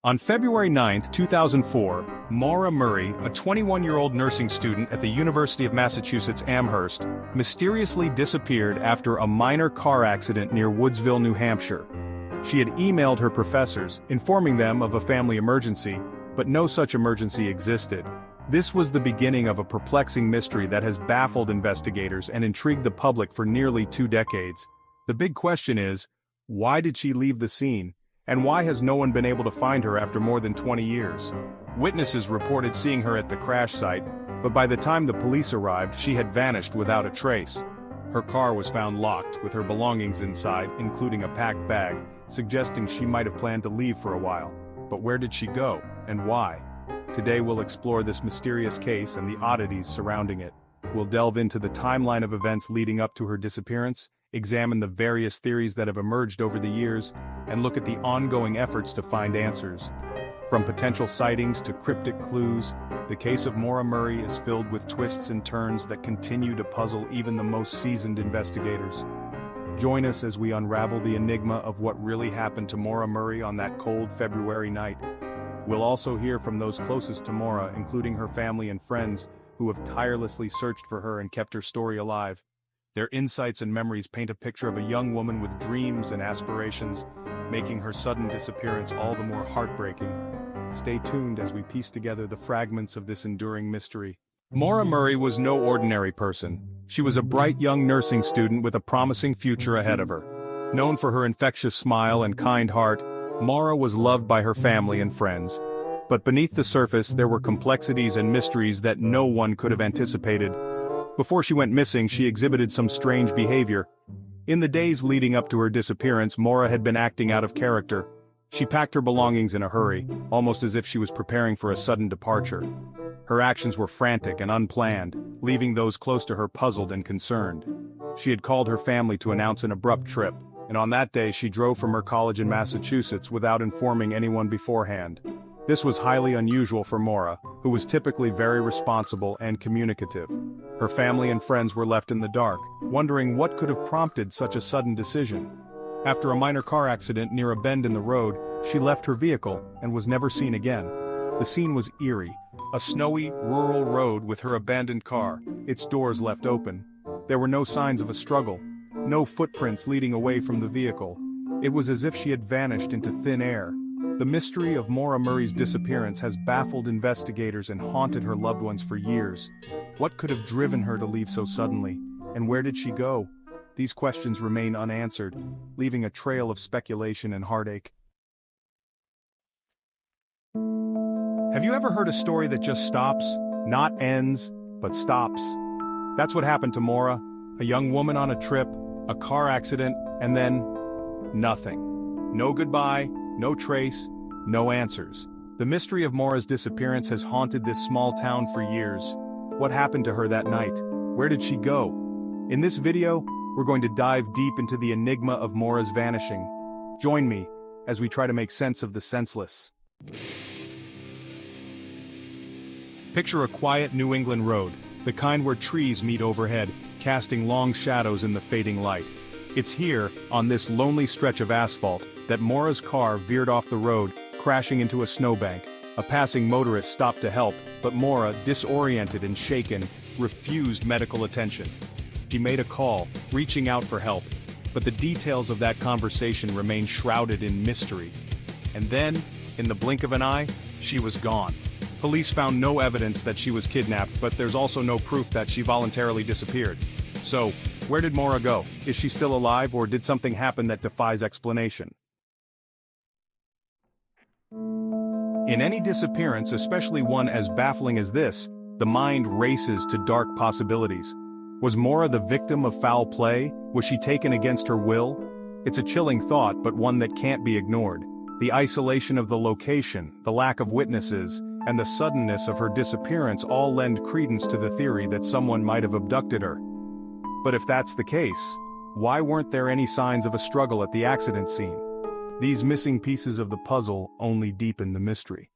On February 9, 2004, Maura Murray, a 21-year-old nursing student at the University of Massachusetts Amherst, mysteriously disappeared after a minor car accident near Woodsville, New Hampshire. She had emailed her professors, informing them of a family emergency, but no such emergency existed. This was the beginning of a perplexing mystery that has baffled investigators and intrigued the public for nearly 2 decades. The big question is, why did she leave the scene? And why has no one been able to find her after more than 20 years? Witnesses reported seeing her at the crash site, but by the time the police arrived, she had vanished without a trace. Her car was found locked, with her belongings inside, including a packed bag, suggesting she might have planned to leave for a while. But where did she go, and why? Today we'll explore this mysterious case and the oddities surrounding it. We'll delve into the timeline of events leading up to her disappearance, examine the various theories that have emerged over the years, and look at the ongoing efforts to find answers. From potential sightings to cryptic clues, the case of Maura Murray is filled with twists and turns that continue to puzzle even the most seasoned investigators. Join us as we unravel the enigma of what really happened to Maura Murray on that cold February night. We'll also hear from those closest to Maura, including her family and friends, who have tirelessly searched for her and kept her story alive. Their insights and memories paint a picture of a young woman with dreams and aspirations, making her sudden disappearance all the more heartbreaking. Stay tuned as we piece together the fragments of this enduring mystery. Maura Murray was no ordinary person. She was a bright young nursing student with a promising future ahead of her. Known for her infectious smile and kind heart, Maura was loved by her family and friends. But beneath the surface there were complexities and mysteries that no one could have anticipated. Before she went missing, she exhibited some strange behavior. In the days leading up to her disappearance, Maura had been acting out of character. She packed her belongings in a hurry, almost as if she was preparing for a sudden departure. Her actions were frantic and unplanned, leaving those close to her puzzled and concerned. She had called her family to announce an abrupt trip, and on that day she drove from her college in Massachusetts without informing anyone beforehand. This was highly unusual for Maura, who was typically very responsible and communicative. Her family and friends were left in the dark, wondering what could have prompted such a sudden decision. After a minor car accident near a bend in the road, she left her vehicle and was never seen again. The scene was eerie, a snowy, rural road with her abandoned car, its doors left open. There were no signs of a struggle, no footprints leading away from the vehicle. It was as if she had vanished into thin air. The mystery of Maura Murray's disappearance has baffled investigators and haunted her loved ones for years. What could have driven her to leave so suddenly? And where did she go? These questions remain unanswered, leaving a trail of speculation and heartache. Have you ever heard a story that just stops? Not ends, but stops. That's what happened to Maura, a young woman on a trip, a car accident, and then nothing. No goodbye, no trace, no answers. The mystery of Maura's disappearance has haunted this small town for years. What happened to her that night? Where did she go? In this video, we're going to dive deep into the enigma of Maura's vanishing. Join me as we try to make sense of the senseless. Picture a quiet New England road, the kind where trees meet overhead, casting long shadows in the fading light. It's here, on this lonely stretch of asphalt, that Maura's car veered off the road, crashing into a snowbank. A passing motorist stopped to help, but Maura, disoriented and shaken, refused medical attention. She made a call, reaching out for help, but the details of that conversation remain shrouded in mystery. And then, in the blink of an eye, she was gone. Police found no evidence that she was kidnapped, but there's also no proof that she voluntarily disappeared. So, where did Maura go? Is she still alive, or did something happen that defies explanation? In any disappearance, especially one as baffling as this, the mind races to dark possibilities. Was Maura the victim of foul play? Was she taken against her will? It's a chilling thought, but one that can't be ignored. The isolation of the location, the lack of witnesses, and the suddenness of her disappearance all lend credence to the theory that someone might have abducted her. But if that's the case, why weren't there any signs of a struggle at the accident scene? These missing pieces of the puzzle only deepen the mystery.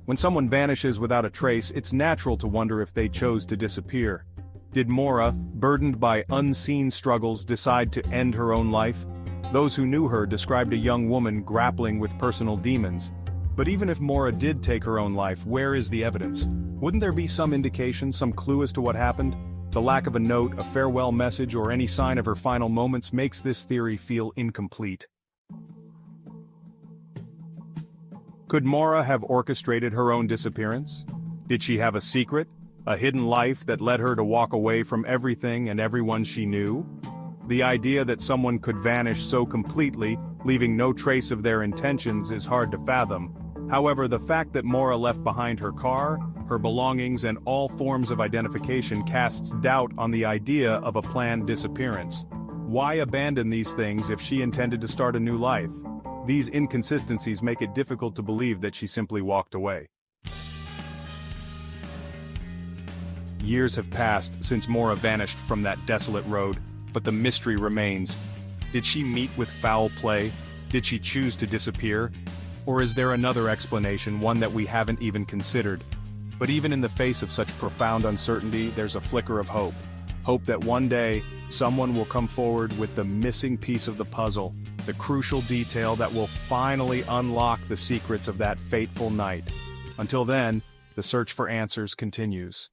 When someone vanishes without a trace, it's natural to wonder if they chose to disappear. Did Maura, burdened by unseen struggles, decide to end her own life? Those who knew her described a young woman grappling with personal demons. But even if Maura did take her own life, where is the evidence? Wouldn't there be some indication, some clue as to what happened? The lack of a note, a farewell message, or any sign of her final moments makes this theory feel incomplete. Could Maura have orchestrated her own disappearance? Did she have a secret, a hidden life that led her to walk away from everything and everyone she knew? The idea that someone could vanish so completely, leaving no trace of their intentions, is hard to fathom. However, the fact that Maura left behind her car, her belongings, and all forms of identification casts doubt on the idea of a planned disappearance. Why abandon these things if she intended to start a new life? These inconsistencies make it difficult to believe that she simply walked away. Years have passed since Maura vanished from that desolate road, but the mystery remains. Did she meet with foul play? Did she choose to disappear? Or is there another explanation, one that we haven't even considered? But even in the face of such profound uncertainty, there's a flicker of hope. Hope that one day, someone will come forward with the missing piece of the puzzle, the crucial detail that will finally unlock the secrets of that fateful night. Until then, the search for answers continues.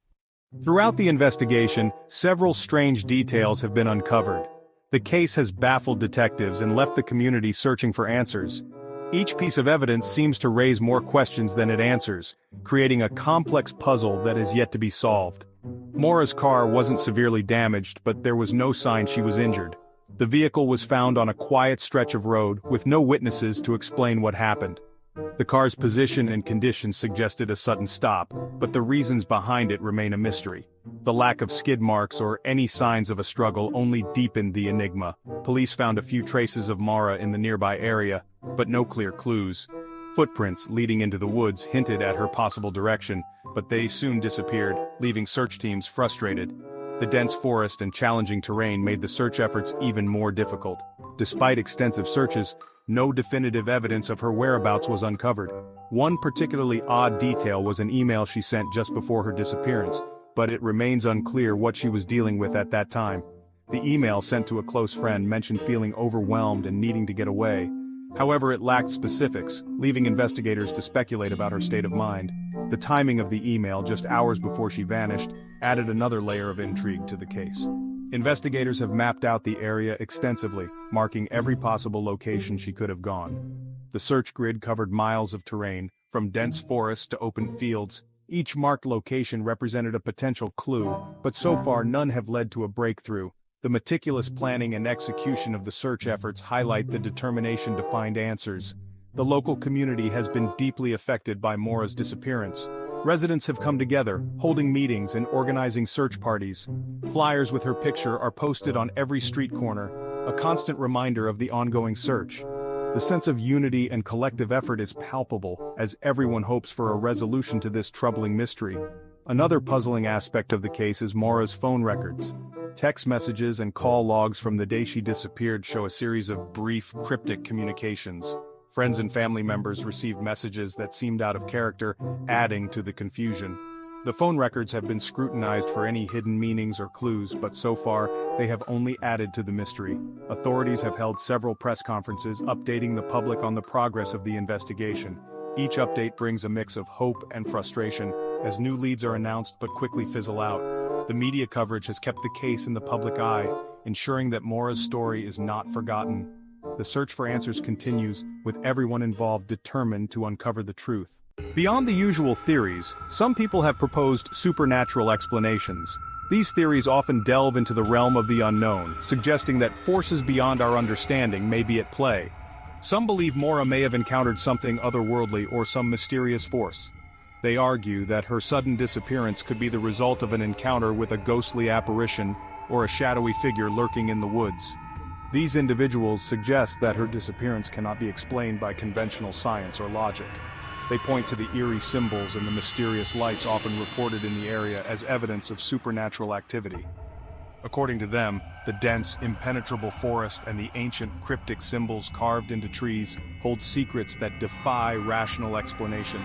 Throughout the investigation, several strange details have been uncovered. The case has baffled detectives and left the community searching for answers. Each piece of evidence seems to raise more questions than it answers, creating a complex puzzle that is yet to be solved. Maura's car wasn't severely damaged, but there was no sign she was injured. The vehicle was found on a quiet stretch of road, with no witnesses to explain what happened. The car's position and condition suggested a sudden stop, but the reasons behind it remain a mystery. The lack of skid marks or any signs of a struggle only deepened the enigma. Police found a few traces of Maura in the nearby area, but no clear clues. Footprints leading into the woods hinted at her possible direction, but they soon disappeared, leaving search teams frustrated. The dense forest and challenging terrain made the search efforts even more difficult. Despite extensive searches, no definitive evidence of her whereabouts was uncovered. One particularly odd detail was an email she sent just before her disappearance, but it remains unclear what she was dealing with at that time. The email sent to a close friend mentioned feeling overwhelmed and needing to get away. However, it lacked specifics, leaving investigators to speculate about her state of mind. The timing of the email, just hours before she vanished, added another layer of intrigue to the case. Investigators have mapped out the area extensively, marking every possible location she could have gone. The search grid covered miles of terrain, from dense forests to open fields. Each marked location represented a potential clue, but so far none have led to a breakthrough. The meticulous planning and execution of the search efforts highlight the determination to find answers. The local community has been deeply affected by Maura's disappearance. Residents have come together, holding meetings and organizing search parties. Flyers with her picture are posted on every street corner, a constant reminder of the ongoing search. The sense of unity and collective effort is palpable, as everyone hopes for a resolution to this troubling mystery. Another puzzling aspect of the case is Maura's phone records. Text messages and call logs from the day she disappeared show a series of brief, cryptic communications. Friends and family members received messages that seemed out of character, adding to the confusion. The phone records have been scrutinized for any hidden meanings or clues, but so far, they have only added to the mystery. Authorities have held several press conferences updating the public on the progress of the investigation. Each update brings a mix of hope and frustration, as new leads are announced but quickly fizzle out. The media coverage has kept the case in the public eye, ensuring that Maura's story is not forgotten. The search for answers continues, with everyone involved determined to uncover the truth. Beyond the usual theories, some people have proposed supernatural explanations. These theories often delve into the realm of the unknown, suggesting that forces beyond our understanding may be at play. Some believe Maura may have encountered something otherworldly or some mysterious force. They argue that her sudden disappearance could be the result of an encounter with a ghostly apparition or a shadowy figure lurking in the woods. These individuals suggest that her disappearance cannot be explained by conventional science or logic. They point to the eerie symbols and the mysterious lights often reported in the area as evidence of supernatural activity. According to them, the dense, impenetrable forest and the ancient cryptic symbols carved into trees hold secrets that defy rational explanation.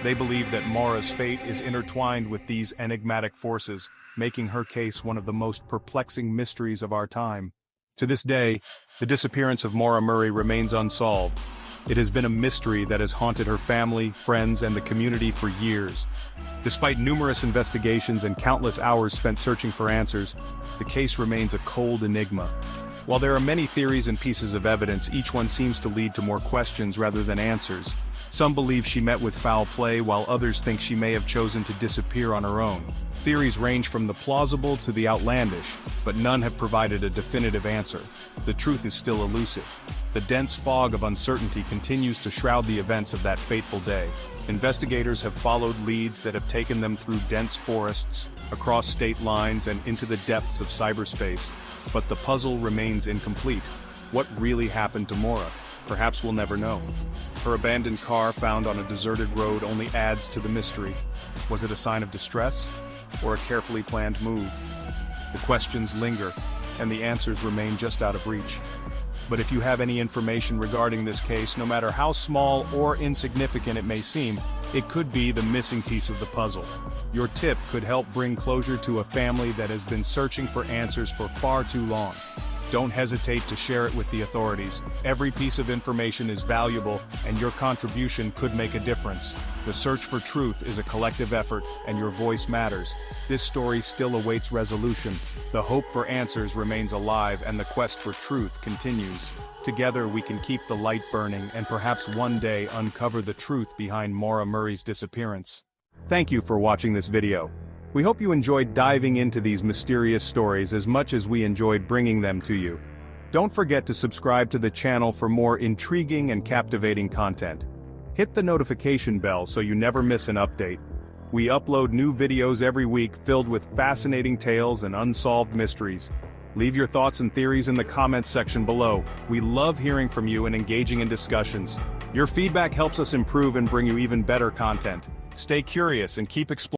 They believe that Maura's fate is intertwined with these enigmatic forces, making her case one of the most perplexing mysteries of our time. To this day, the disappearance of Maura Murray remains unsolved. It has been a mystery that has haunted her family, friends, and the community for years. Despite numerous investigations and countless hours spent searching for answers, the case remains a cold enigma. While there are many theories and pieces of evidence, each one seems to lead to more questions rather than answers. Some believe she met with foul play, while others think she may have chosen to disappear on her own. Theories range from the plausible to the outlandish, but none have provided a definitive answer. The truth is still elusive. The dense fog of uncertainty continues to shroud the events of that fateful day. Investigators have followed leads that have taken them through dense forests, across state lines, and into the depths of cyberspace. But the puzzle remains incomplete. What really happened to Maura? Perhaps we'll never know. Her abandoned car found on a deserted road only adds to the mystery. Was it a sign of distress, or a carefully planned move? The questions linger, and the answers remain just out of reach. But if you have any information regarding this case, no matter how small or insignificant it may seem, it could be the missing piece of the puzzle. Your tip could help bring closure to a family that has been searching for answers for far too long. Don't hesitate to share it with the authorities. Every piece of information is valuable, and your contribution could make a difference. The search for truth is a collective effort, and your voice matters. This story still awaits resolution. The hope for answers remains alive, and the quest for truth continues. Together we can keep the light burning and perhaps one day uncover the truth behind Maura Murray's disappearance. Thank you for watching this video. We hope you enjoyed diving into these mysterious stories as much as we enjoyed bringing them to you. Don't forget to subscribe to the channel for more intriguing and captivating content. Hit the notification bell so you never miss an update. We upload new videos every week filled with fascinating tales and unsolved mysteries. Leave your thoughts and theories in the comments section below. We love hearing from you and engaging in discussions. Your feedback helps us improve and bring you even better content. Stay curious and keep exploring.